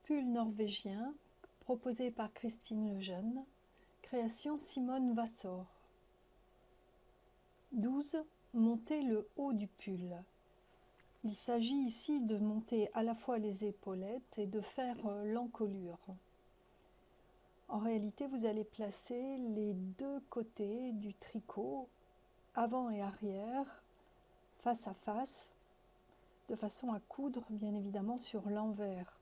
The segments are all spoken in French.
pull norvégien proposé par Christine Lejeune, création Simone Vassor. 12. Monter le haut du pull. Il s'agit ici de monter à la fois les épaulettes et de faire l'encolure. En réalité, vous allez placer les deux côtés du tricot, avant et arrière, face à face, de façon à coudre bien évidemment sur l'envers.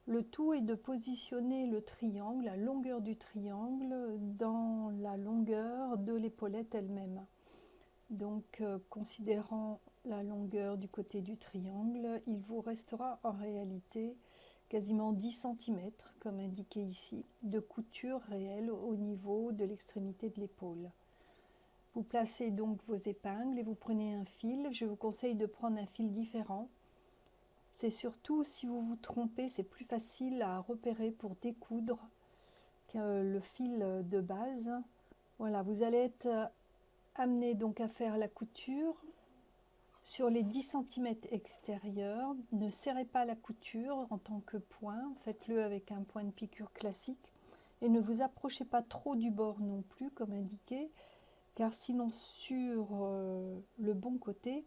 Le tout est de positionner le triangle, la longueur du triangle, dans la longueur de l'épaulette elle-même. Donc, considérant la longueur du côté du triangle, il vous restera en réalité quasiment 10 cm, comme indiqué ici, de couture réelle au niveau de l'extrémité de l'épaule. Vous placez donc vos épingles et vous prenez un fil. Je vous conseille de prendre un fil différent. C'est surtout si vous vous trompez, c'est plus facile à repérer pour découdre que le fil de base. Voilà, vous allez être amené donc à faire la couture. Sur les 10 cm extérieurs, ne serrez pas la couture en tant que point, faites-le avec un point de piqûre classique et ne vous approchez pas trop du bord non plus comme indiqué, car sinon sur le bon côté,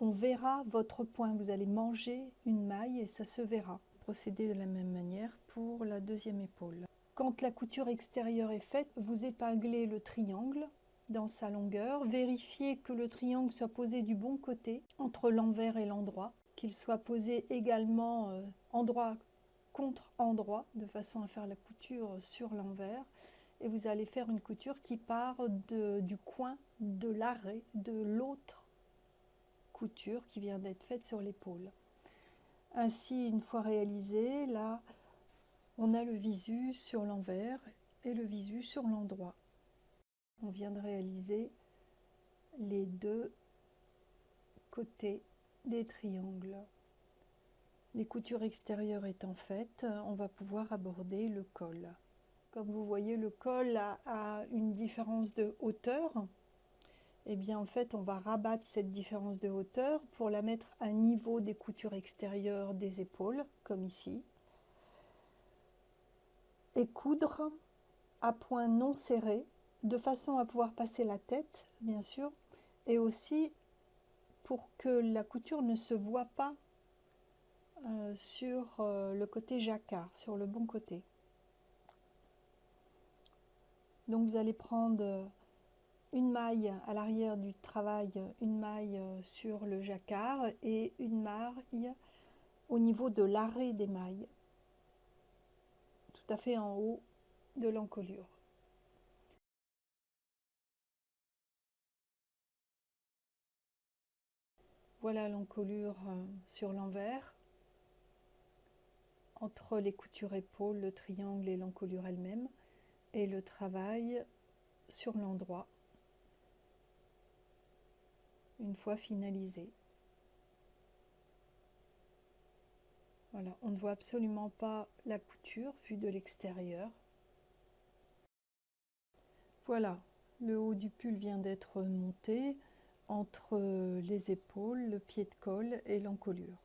on verra votre point, vous allez manger une maille et ça se verra. Procédez de la même manière pour la deuxième épaule. Quand la couture extérieure est faite, vous épinglez le triangle dans sa longueur, vérifiez que le triangle soit posé du bon côté, entre l'envers et l'endroit, qu'il soit posé également endroit contre endroit, de façon à faire la couture sur l'envers, et vous allez faire une couture qui part du coin de l'arrêt de l'autre couture qui vient d'être faite sur l'épaule. Ainsi, une fois réalisé, là, on a le visu sur l'envers et le visu sur l'endroit. On vient de réaliser les deux côtés des triangles. Les coutures extérieures étant faites, on va pouvoir aborder le col. Comme vous voyez, le col a une différence de hauteur. Et bien en fait, on va rabattre cette différence de hauteur pour la mettre à niveau des coutures extérieures des épaules, comme ici. Et coudre à point non serré, de façon à pouvoir passer la tête, bien sûr, et aussi pour que la couture ne se voit pas sur le côté jacquard, sur le bon côté. Donc vous allez prendre une maille à l'arrière du travail, une maille sur le jacquard et une maille au niveau de l'arrêt des mailles, tout à fait en haut de l'encolure. Voilà l'encolure sur l'envers, entre les coutures épaules, le triangle et l'encolure elle-même, et le travail sur l'endroit, une fois finalisé. Voilà, on ne voit absolument pas la couture vue de l'extérieur. Voilà, le haut du pull vient d'être monté entre les épaules, le pied de colle et l'encolure.